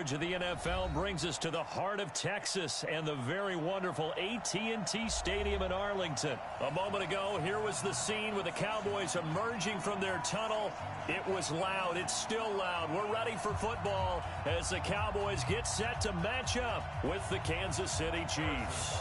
coverage of the NFL brings us to the heart of Texas and the very wonderful AT&T Stadium in Arlington. A moment ago, here was the scene with the Cowboys emerging from their tunnel. It was loud. It's still loud. We're ready for football as the Cowboys get set to match up with the Kansas City Chiefs.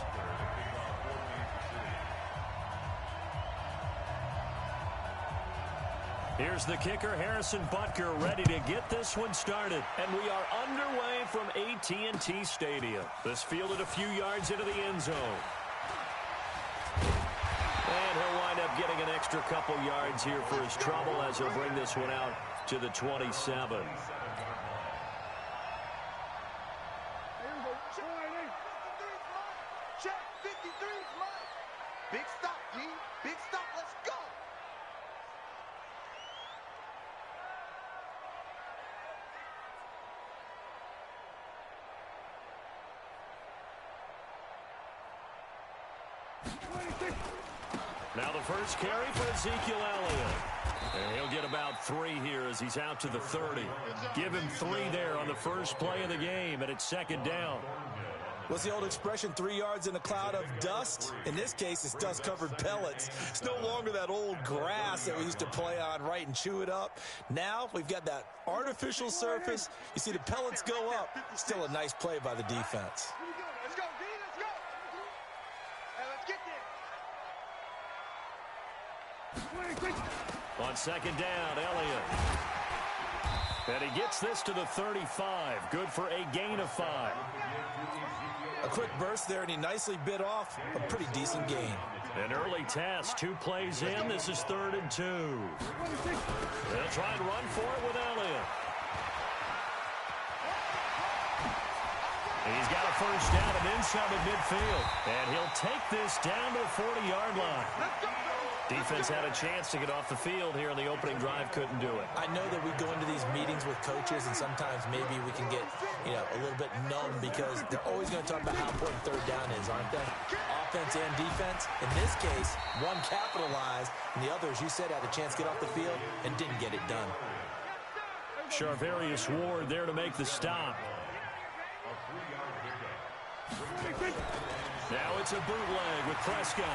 Here's the kicker, Harrison Butker, ready to get this one started. And we are underway from AT&T Stadium. This fielded a few yards into the end zone. And he'll wind up getting an extra couple yards here for his trouble as he'll bring this one out to the 27. Big stop, G. Big stop. Let's go. Now the first carry for Ezekiel Elliott. And he'll get about 3 here as he's out to the 30. Give him 3 there on the first play of the game, and it's second down. What's the old expression, 3 yards in a cloud of dust? In this case, it's dust-covered pellets. It's no longer that old grass that we used to play on, right, and chew it up. Now we've got that artificial surface. You see the pellets go up. Still a nice play by the defense. Let's go, D. Let's go. Hey, let's get there. On second down, Elliott. And he gets this to the 35. Good for a gain of 5. A quick burst there, and he nicely bit off a pretty decent gain. An early task, 2 plays in. This is 3rd and 2. They'll try and run for it with Elliott. He's got a first down and then some at midfield. And he'll take this down to the 40-yard line. Defense had a chance to get off the field here in the opening drive, couldn't do it. I know that we go into these meetings with coaches, and sometimes maybe we can get, a little bit numb because they're always going to talk about how important third down is, aren't they? Offense and defense. In this case, one capitalized, and the other, as you said, had a chance to get off the field and didn't get it done. Charvarius Ward there to make the stop. Now it's a bootleg with Prescott.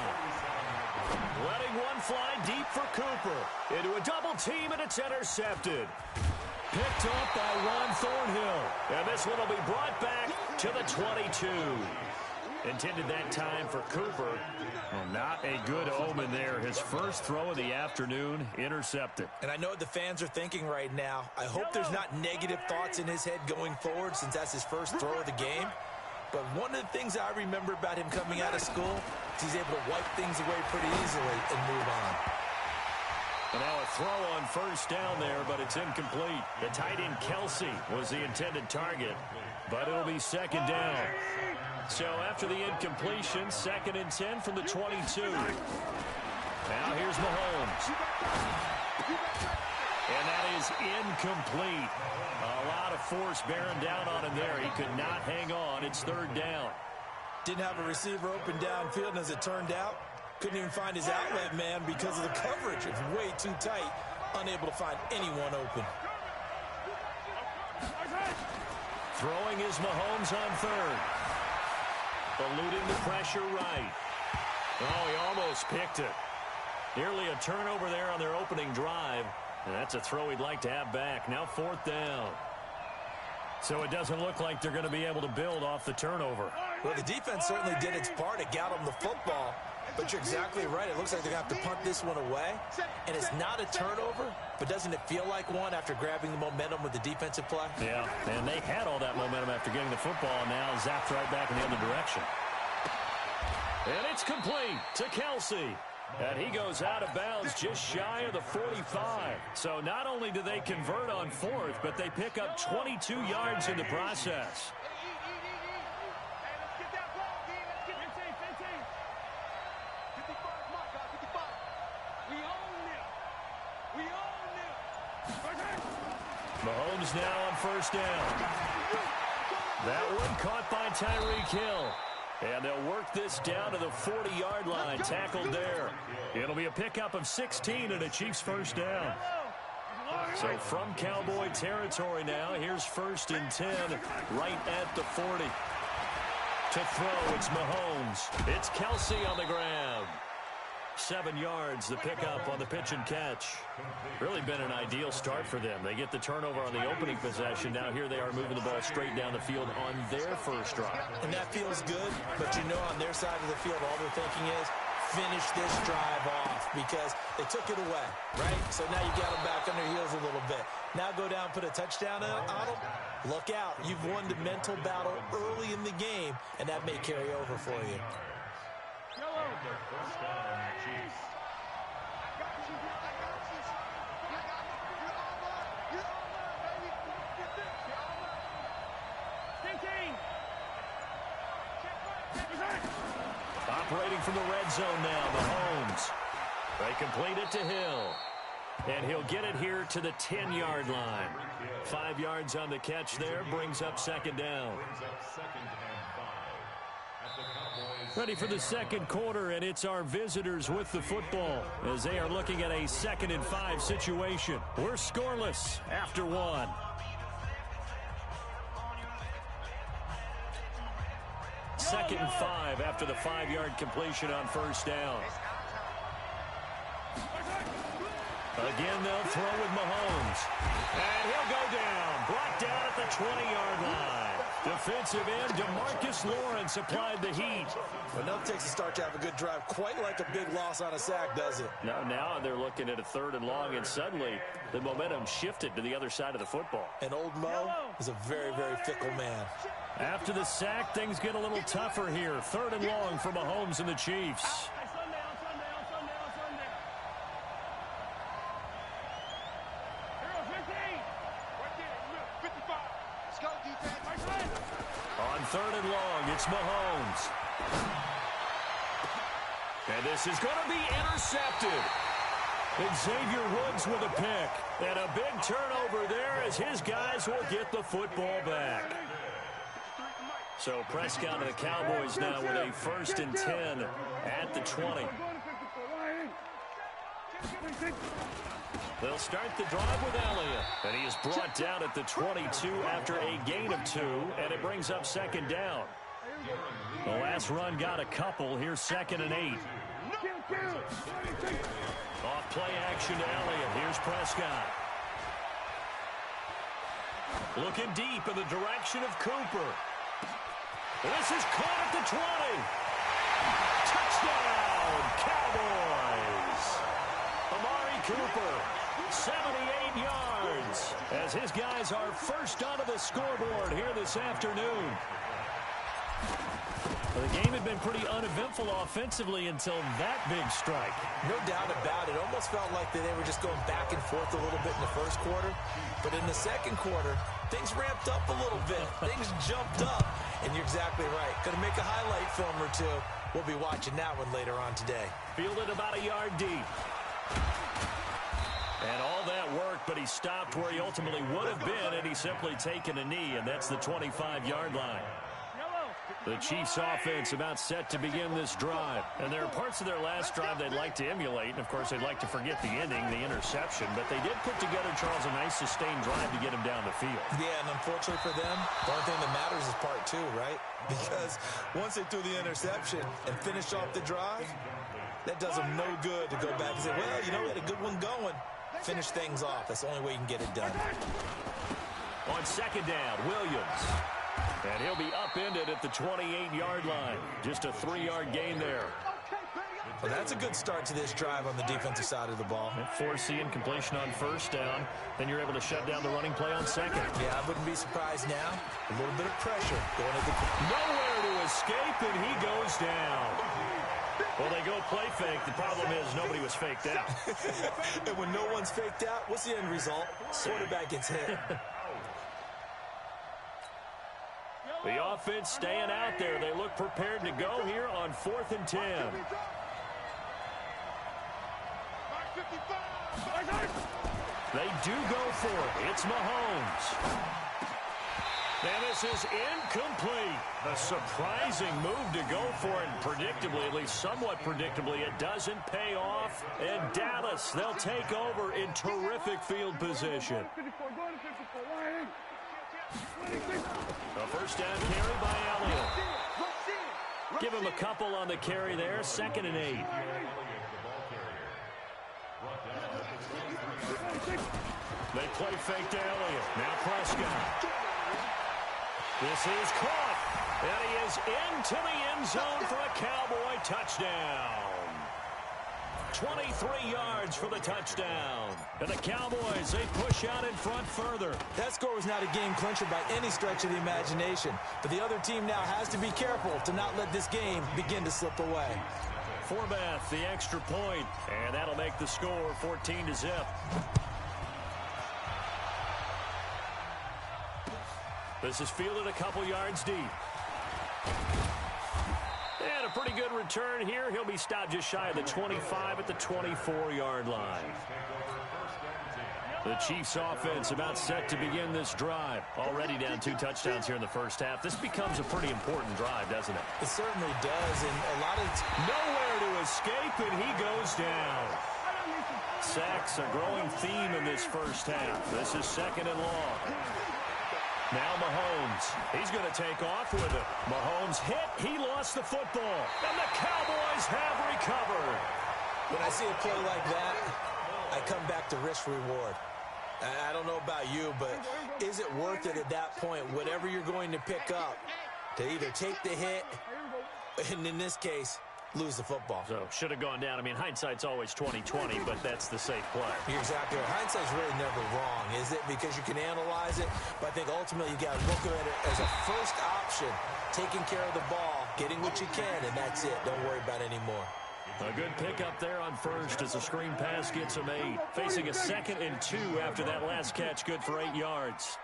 Letting one fly deep for Cooper. Into a double team, and it's intercepted. Picked up by Ron Thornhill. And this one will be brought back to the 22. Intended that time for Cooper. Well, not a good omen there. His first throw of the afternoon, intercepted. And I know what the fans are thinking right now. I hope there's not negative thoughts in his head going forward since that's his first throw of the game. But one of the things I remember about him coming out of school is he's able to wipe things away pretty easily and move on. And now a throw on first down there, but it's incomplete. The tight end Kelsey was the intended target, but it'll be second down. So after the incompletion, 2nd and 10 from the 22. Now here's Mahomes. And that is incomplete. A lot of force bearing down on him there. He could not hang on. It's 3rd down. Didn't have a receiver open downfield, and as it turned out, couldn't even find his outlet man because of the coverage. It's way too tight, unable to find anyone open. Throwing is Mahomes on 3rd. Eluding the pressure right. Oh, he almost picked it. Nearly a turnover there on their opening drive. And that's a throw he'd like to have back. Now 4th down. So it doesn't look like they're going to be able to build off the turnover. Well, the defense certainly did its part to get them the football. But you're exactly right. It looks like they're going to have to punt this one away. And it's not a turnover, but doesn't it feel like one after grabbing the momentum with the defensive play? Yeah, and they had all that momentum after getting the football, and now zapped right back in the other direction. And it's complete to Kelsey. And he goes out of bounds just shy of the 45. So not only do they convert on 4th, but they pick up 22 yards in the process. Mahomes now on first down. That one caught by Tyreek Hill. And they'll work this down to the 40-yard line, tackled there. It'll be a pickup of 16 and a Chiefs first down. So from Cowboy territory now, here's 1st and 10 right at the 40. To throw, it's Mahomes. It's Kelsey on the grab. 7 yards, the pickup on the pitch and catch. Really been an ideal start for them. They get the turnover on the opening possession. Now here they are moving the ball straight down the field on their first drive. And that feels good, but you know on their side of the field, all they're thinking is, finish this drive off because they took it away, right? So now you got them back on their heels a little bit. Now go down, put a touchdown on them. Look out. You've won the mental battle early in the game, and that may carry over for you. Operating from the red zone now, Mahomes. They complete it to Hill. And he'll get it here to the 10-yard line. 5 yards on the catch there, brings up 2nd down. Ready for the 2nd quarter, and it's our visitors with the football as they are looking at a 2nd and 5 situation. We're scoreless after 1. Second and 5 after the 5-yard completion on 1st down. Again, they'll throw with Mahomes. And he'll go down. Brought down at the 20-yard line. Defensive end, DeMarcus Lawrence applied the heat. Well, now Texas start to have a good drive. Quite like a big loss on a sack, does it? Now they're looking at a 3rd and long, and suddenly the momentum shifted to the other side of the football. And old Mo is a very, very fickle man. After the sack, things get a little tougher here. 3rd and long for Mahomes and the Chiefs. On 3rd and long, it's Mahomes. And this is going to be intercepted. Xavier Woods with a pick. And a big turnover there as his guys will get the football back. So Prescott and the Cowboys now with a 1st and 10 at the 20. They'll start the drive with Elliott. And he is brought down at the 22 after a gain of 2. And it brings up 2nd down. The last run got a couple. Here's 2nd and 8. Off play action to Elliott. Here's Prescott. Looking deep in the direction of Cooper. This is caught at the 20. Touchdown, Cowboys. Amari Cooper, 78 yards, as his guys are first onto the scoreboard here this afternoon. Well, the game had been pretty uneventful offensively until that big strike. No doubt about it. Almost felt like they were just going back and forth a little bit in the 1st quarter. But in the 2nd quarter, things ramped up a little bit. Things jumped up. And you're exactly right. Going to make a highlight film or two. We'll be watching that one later on today. Fielded about a yard deep. And all that work, but he stopped where he ultimately would have been, and he's simply taken a knee, and that's the 25-yard line. The Chiefs offense about set to begin this drive. And there are parts of their last drive they'd like to emulate. And, of course, they'd like to forget the ending, the interception. But they did put together, Charles, a nice sustained drive to get him down the field. Yeah, and unfortunately for them, the only thing that matters is part 2, right? Because once they threw the interception and finished off the drive, that does them no good to go back and say, well, you know, we had a good one going. Finish things off. That's the only way you can get it done. On 2nd down, Williams. And he'll be upended at the 28-yard line. Just a 3-yard gain there. Well, that's a good start to this drive on the defensive side of the ball. Forcing completion on 1st down. Then you're able to shut down the running play on 2nd. Yeah, I wouldn't be surprised now. A little bit of pressure going at the... Nowhere to escape, and he goes down. Well, they go play fake. The problem is nobody was faked out. And when no one's faked out, what's the end result? Quarterback gets hit. The offense staying out there. They look prepared to go here on 4th and 10. They do go for it. It's Mahomes. And this is incomplete. A surprising move to go for it. And predictably, at least somewhat predictably, it doesn't pay off. And Dallas, they'll take over in terrific field position. A first down carry by Elliott. Give him a couple on the carry there. 2nd and 8. They play fake to Elliott. Now Prescott. This is caught. And he is into the end zone for a Cowboy touchdown. 23 yards for the touchdown. And the Cowboys, they push out in front further. That score was not a game clincher by any stretch of the imagination. But the other team now has to be careful to not let this game begin to slip away. Forbath, the extra point. And that'll make the score 14-0. This is fielded a couple yards deep. And a pretty good return here. He'll be stopped just shy of the 25 at the 24-yard line. The Chiefs offense about set to begin this drive. Already down 2 touchdowns here in the first half. This becomes a pretty important drive, doesn't it? It certainly does. And a lot of nowhere to escape, and he goes down. Sacks a growing theme in this first half. This is 2nd and long. Now Mahomes. He's going to take off with it. Mahomes hit. He lost the football. And the Cowboys have recovered. When I see a play like that, I come back to risk-reward. I don't know about you, but is it worth it at that point, whatever you're going to pick up, to either take the hit, and in this case, lose the football? So, should have gone down. I mean, hindsight's always 20/20, but that's the safe play. You're exactly right. Hindsight's really never wrong, is it? Because you can analyze it, but I think ultimately you got to look at it as a first option, taking care of the ball, getting what you can, and that's it. Don't worry about it anymore. A good pickup there on first as the screen pass gets him 8. Facing a 2nd and 2 after that last catch, good for 8 yards.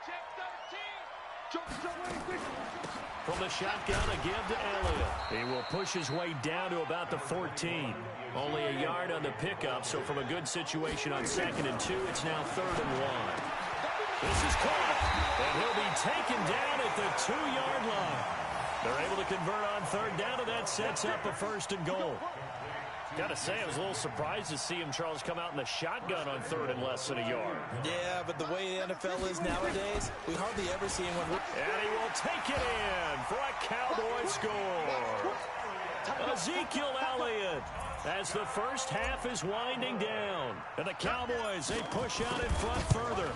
From the shotgun, a give to Elliott. He will push his way down to about the 14. Only a yard on the pickup, so from a good situation on 2nd and 2, it's now 3rd and 1. This is caught, and he'll be taken down at the 2-yard line. They're able to convert on 3rd down, and that sets up a 1st and goal. Got to say, I was a little surprised to see him, Charles, come out in the shotgun on 3rd and less than a yard. Yeah, but the way the NFL is nowadays, we hardly ever see anyone. And he will take it in for a Cowboy score. Ezekiel Elliott, as the first half is winding down. And the Cowboys, they push out in front further.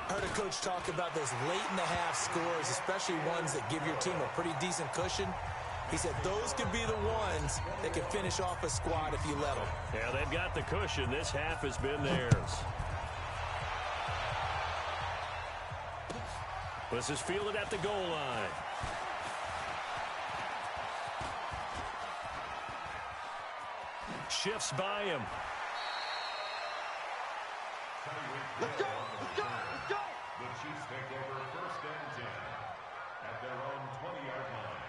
I heard a coach talk about those late-in-the-half scores, especially ones that give your team a pretty decent cushion. He said those could be the ones that can finish off a squad if you let them. Yeah, they've got the cushion. This half has been theirs. This is fielded at the goal line. Shifts by him. Let's go! Let's go! Let's go! The Chiefs take over 1st and 10 at their own 20-yard line.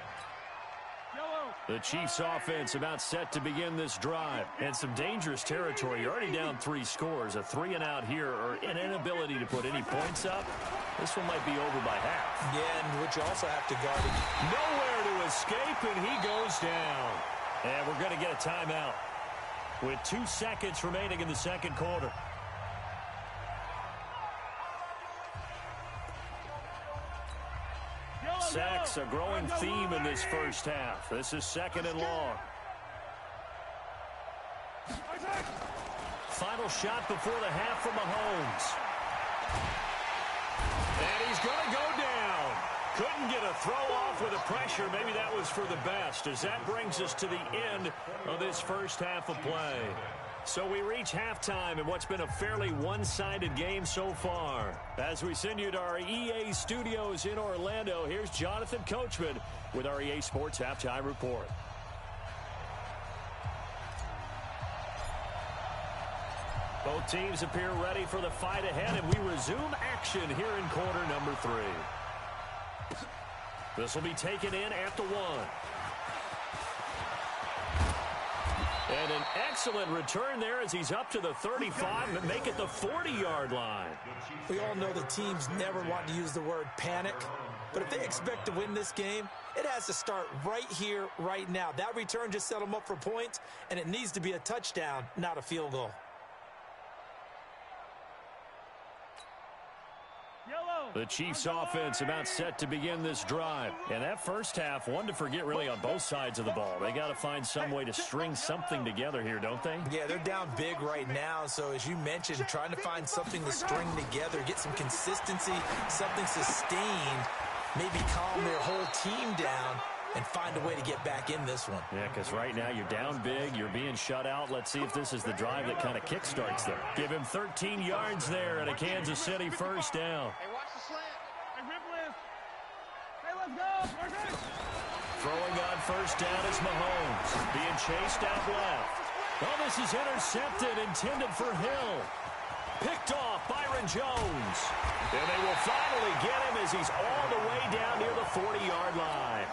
The Chiefs offense about set to begin this drive. And some dangerous territory. You're already down 3 scores. A 3 and out here, or an inability to put any points up. This one might be over by half. Yeah, and what you also have to guard. Nowhere to escape, and he goes down. And we're going to get a timeout with 2 seconds remaining in the 2nd quarter. Sacks a growing theme in this first half. This is 2nd and long. Final shot before the half from Mahomes. And he's going to go down. Couldn't get a throw off with the pressure. Maybe that was for the best, as that brings us to the end of this first half of play. So we reach halftime in what's been a fairly one-sided game so far. As we send you to our EA studios in Orlando, here's Jonathan Coachman with our EA Sports Halftime Report. Both teams appear ready for the fight ahead, and we resume action here in quarter number 3. This will be taken in at the 1. And an excellent return there as he's up to the 35 and make it the 40-yard line. We all know the teams never want to use the word panic, But if they expect to win this game, it has to start right here, right now. That return just set them up for points, and it needs to be a touchdown, not a field goal. The Chiefs offense about set to begin this drive. And that first half, one to forget really on both sides of the ball. They got to find some way to string something together here, don't they? Yeah, they're down big right now. So as you mentioned, trying to find something to string together, get some consistency, something sustained, maybe calm their whole team down and find a way to get back in this one. Yeah, because right now you're down big, you're being shut out. Let's see if this is the drive that kind of kickstarts them. Give him 13 yards there and a Kansas City first down. Hey, watch the slant. Hey, Rip. Hey, let's go. Throwing on first down is Mahomes. Being chased out left. Oh, this is intercepted, intended for Hill. Picked off Byron Jones. And they will finally get him as he's all the way down near the 40-yard line.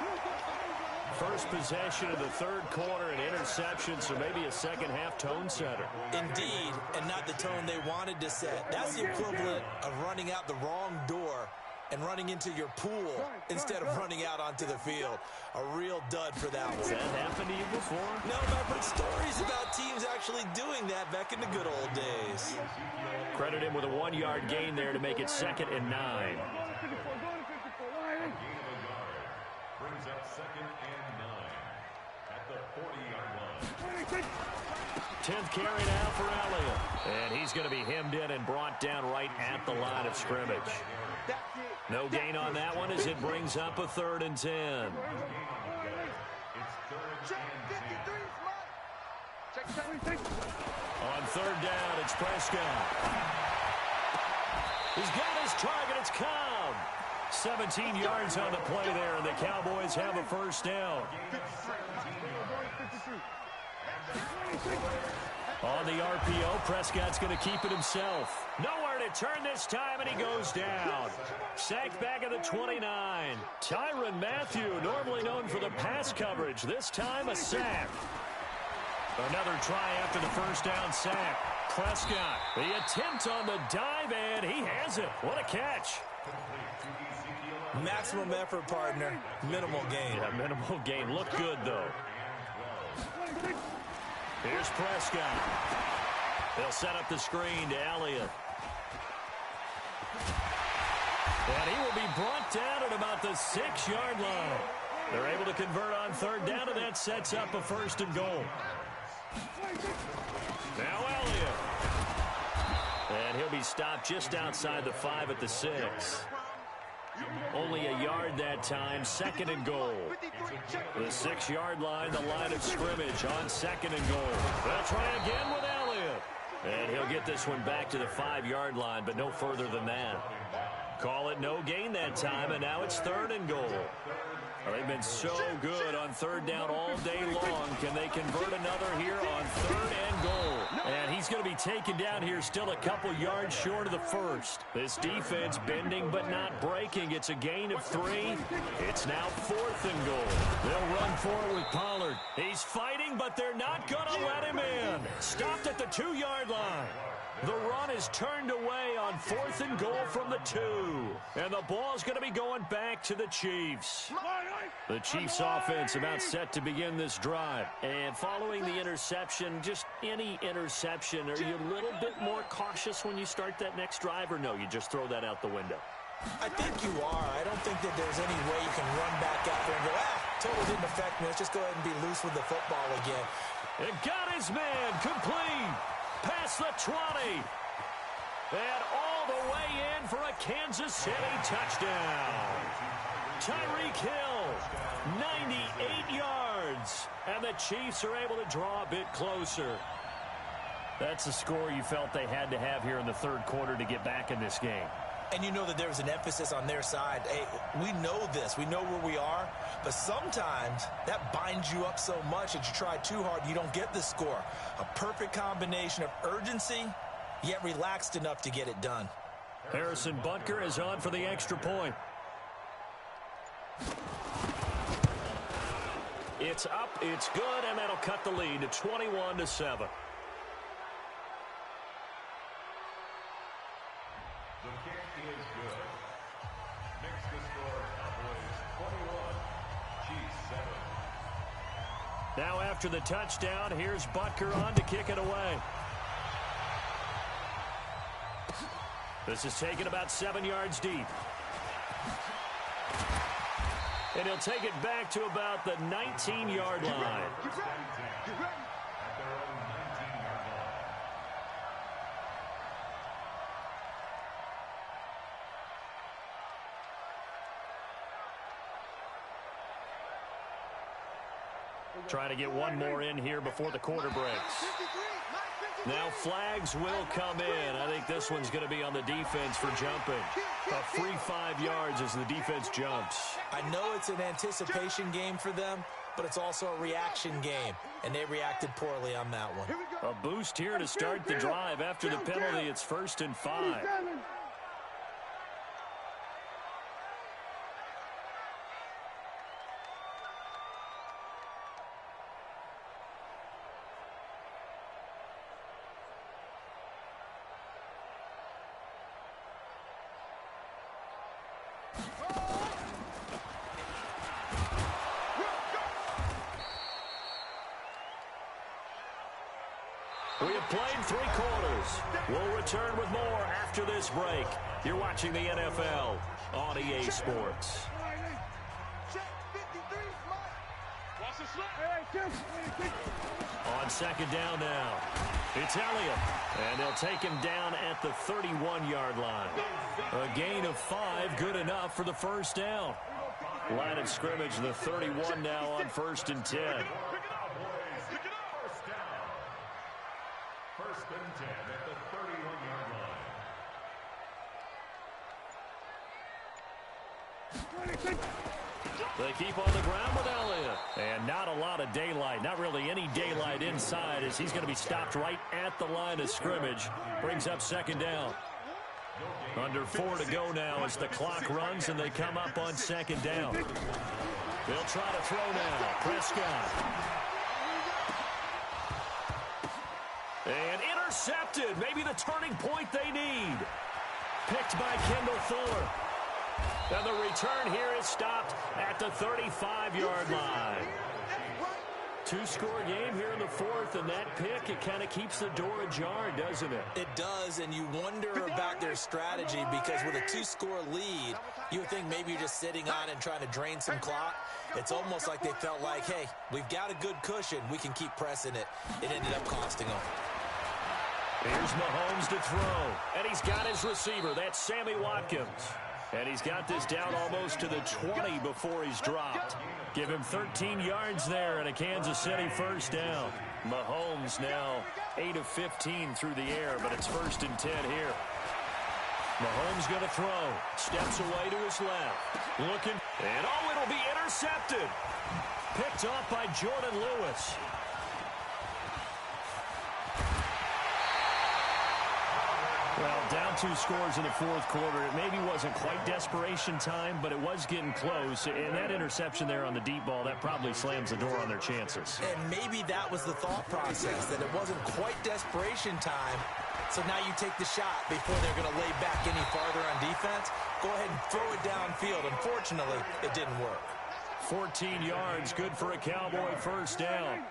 First possession of the third quarter, an interception, so maybe a second-half tone setter. Indeed, and not the tone they wanted to set. That's the equivalent of running out the wrong door and running into your pool instead of running out onto the field. A real dud for that one. Has that happened to you before? No, I've heard stories about teams actually doing that back in the good old days. Credit him with a 1-yard gain there to make it 2nd and 9. Brings up 2nd and 9 at the 40-yard line. 10th carry now for Elliott. And he's going to be hemmed in and brought down right at the line of scrimmage. No gain on that one as it brings up a 3rd and 10. It's 3rd and 10. On 3rd down, it's Prescott. He's got his target. It's Cobb. 17 yards on the play there, and the Cowboys have a first down. On the RPO, Prescott's going to keep it himself. Nowhere to turn this time, and he goes down. Sacked back at the 29. Tyrann Mathieu, normally known for the pass coverage. This time, a sack. Another try after the first down sack. Prescott, the attempt on the dive, and he has it. What a catch. Maximum effort, partner. Minimal gain. Yeah, minimal gain. Looked good, though. Here's Prescott. They'll set up the screen to Elliott. And he will be brought down at about the 6-yard line. They're able to convert on 3rd down, and that sets up a 1st and goal. Now Elliott. And he'll be stopped just outside the 5 at the 6. Only a yard that time, 2nd and goal. The 6-yard line, the line of scrimmage on 2nd and goal. They'll try again with Elliott. And he'll get this one back to the 5-yard line, but no further than that. Call it no gain that time, and now it's 3rd and goal. They've been so good on 3rd down all day long. Can they convert another here on 3rd and goal? And he's going to be taken down here still a couple yards short of the 1st. This defense bending but not breaking. It's a gain of 3. It's now 4th and goal. They'll run for it with Pollard. He's fighting, but they're not going to let him in. Stopped at the 2-yard line. The run is turned away on 4th and goal from the 2. And the ball's going to be going back to the Chiefs. The Chiefs offense about set to begin this drive. And following the interception, just any interception, are you a little bit more cautious when you start that next drive, or no, you just throw that out the window? I think you are. I don't think that there's any way you can run back out there and go, totally didn't affect me. Let's just go ahead and be loose with the football again. It got his man complete. Past the 20. And all the way in for a Kansas City touchdown. Tyreek Hill, 98 yards. And the Chiefs are able to draw a bit closer. That's the score you felt they had to have here in the 3rd quarter to get back in this game. And you know that there was an emphasis on their side. Hey, we know this. We know where we are. But sometimes that binds you up so much that you try too hard, you don't get the score. A perfect combination of urgency, yet relaxed enough to get it done. Harrison Butker is on for the extra point. It's up, it's good, and that'll cut the lead to 21-7. The kick is good. Makes the score Now after the touchdown, here's Butker on to kick it away. This is taken about 7 yards deep. And he'll take it back to about the 19-yard line. Trying to get one more in here before the quarter breaks. Now flags will come in. I think this one's going to be on the defense for jumping. A free 5 yards as the defense jumps. I know it's an anticipation game for them, but it's also a reaction game, and they reacted poorly on that one. A boost here to start the drive. After the penalty, it's 1st and 5. We have played 3 quarters. We'll return with more after this break. You're watching the NFL on EA Sports. On 2nd down now, it's Elliott. And they'll take him down at the 31-yard line. A gain of 5, good enough for the 1st down. Line of scrimmage, the 31 now on 1st and 10. 1st and 10 at the 31-yard line. They keep on the ground with Elliott. And not a lot of daylight. Not really any daylight inside as he's going to be stopped right at the line of scrimmage. Brings up 2nd down. Under 4 to go now as the clock runs and they come up on 2nd down. They'll try to throw now. Prescott. And intercepted. Maybe the turning point they need. Picked by Kendall Fuller. And the return here is stopped at the 35-yard line. 2-score game here in the 4th, and that pick, it kind of keeps the door ajar, doesn't it? It does, and you wonder about their strategy because with a 2-score lead, you would think maybe you're just sitting on it and trying to drain some clock. It's almost like they felt like, hey, we've got a good cushion. We can keep pressing it. It ended up costing them. Here's Mahomes to throw, and he's got his receiver. That's Sammy Watkins. And he's got this down almost to the 20 before he's dropped. Give him 13 yards there and a Kansas City 1st down. Mahomes now 8 of 15 through the air, but it's 1st and 10 here. Mahomes going to throw. Steps away to his left. Looking. And oh, it'll be intercepted. Picked off by Jordan Lewis. Well, down 2 scores in the 4th quarter. It maybe wasn't quite desperation time, but it was getting close. And that interception there on the deep ball, that probably slams the door on their chances. And maybe that was the thought process, that it wasn't quite desperation time. So now you take the shot before they're going to lay back any farther on defense. Go ahead and throw it downfield. Unfortunately, it didn't work. 14 yards, good for a Cowboy 1st down.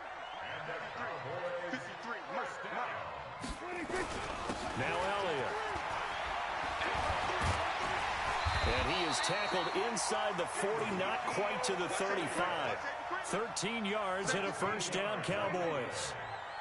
Now Elliott. And he is tackled inside the 40, not quite to the 35. 13 yards and a 1st down, Cowboys.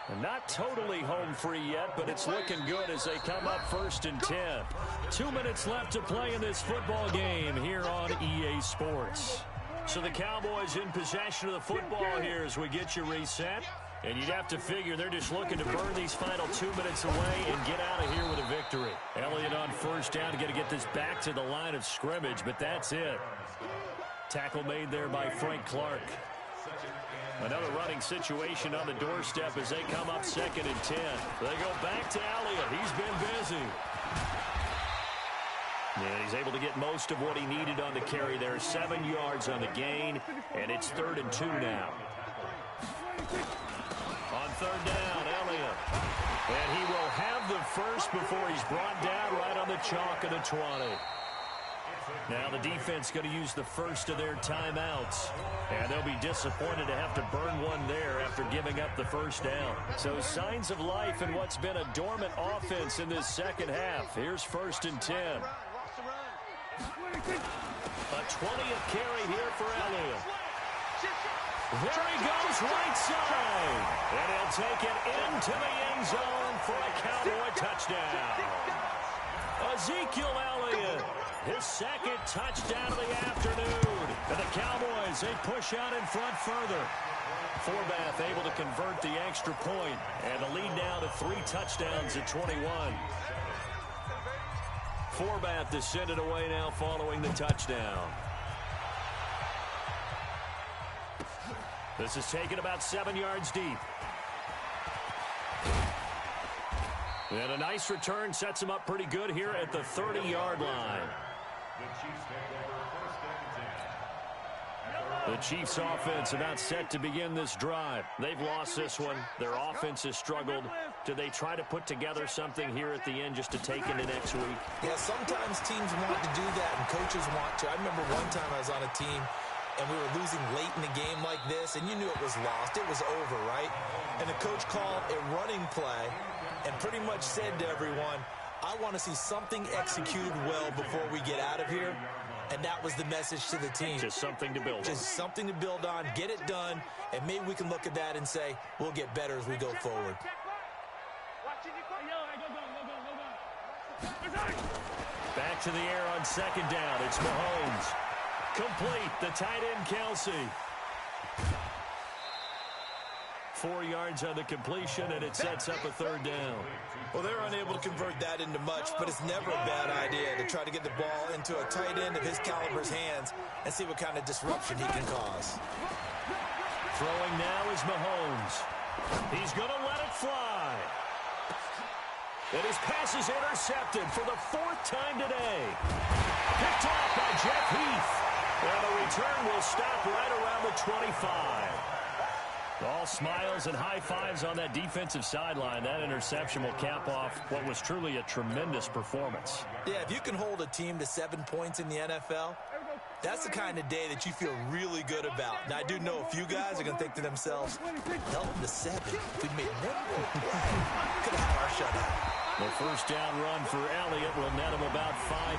And not totally home free yet, but it's looking good as they come up 1st and 10. 2 minutes left to play in this football game here on EA Sports. So the Cowboys in possession of the football here as we get you reset. And you'd have to figure they're just looking to burn these final 2 minutes away and get out of here with a victory. Elliott on 1st down to get this back to the line of scrimmage, but that's it. Tackle made there by Frank Clark. Another running situation on the doorstep as they come up 2nd and 10. They go back to Elliott. He's been busy. And he's able to get most of what he needed on the carry there. 7 yards on the gain, and it's 3rd and 2 now. On 3rd down, Elliott. And he will have the first before he's brought down right on the chalk of the 20. Now the defense going to use the first of their timeouts. And they'll be disappointed to have to burn one there after giving up the first down. So signs of life in what's been a dormant offense in this second half. Here's 1st and 10. A 20th carry here for Elliott. There he goes, right side. And he'll take it into the end zone for a Cowboy touchdown. Ezekiel Elliott, his second touchdown of the afternoon. And the Cowboys, they push out in front further. Forbath able to convert the extra point. And the lead now to 3 touchdowns at 21. Forbath descended away now following the touchdown. This is taken about 7 yards deep. And a nice return sets him up pretty good here at the 30-yard line. The Chiefs offense about set to begin this drive. They've lost this one. Their offense has struggled. Do they try to put together something here at the end just to take into next week? Yeah, sometimes teams want to do that and coaches want to. I remember one time I was on a team and we were losing late in the game like this, and you knew it was lost. It was over, right? And the coach called a running play and pretty much said to everyone, I want to see something executed well before we get out of here. And that was the message to the team. Just something to build on. Just something to build on, get it done, and maybe we can look at that and say, we'll get better as we go forward. Back to the air on 2nd down. It's Mahomes. Complete, the tight end, Kelsey. 4 yards on the completion, and it sets up a 3rd down. Well, they're unable to convert that into much, but it's never a bad idea to try to get the ball into a tight end of his caliber's hands and see what kind of disruption he can cause. Throwing now is Mahomes. He's going to let it fly. And his pass is intercepted for the 4th time today. Picked off by Jeff Heath. And the return will stop right around the 25. All smiles and high fives on that defensive sideline. That interception will cap off what was truly a tremendous performance. Yeah, if you can hold a team to 7 points in the NFL, that's the kind of day that you feel really good about. Now, I do know a few guys are going to think to themselves, held them to 7. We made one more play. Could have had our shutout. The 1st down run for Elliott will net him about 5.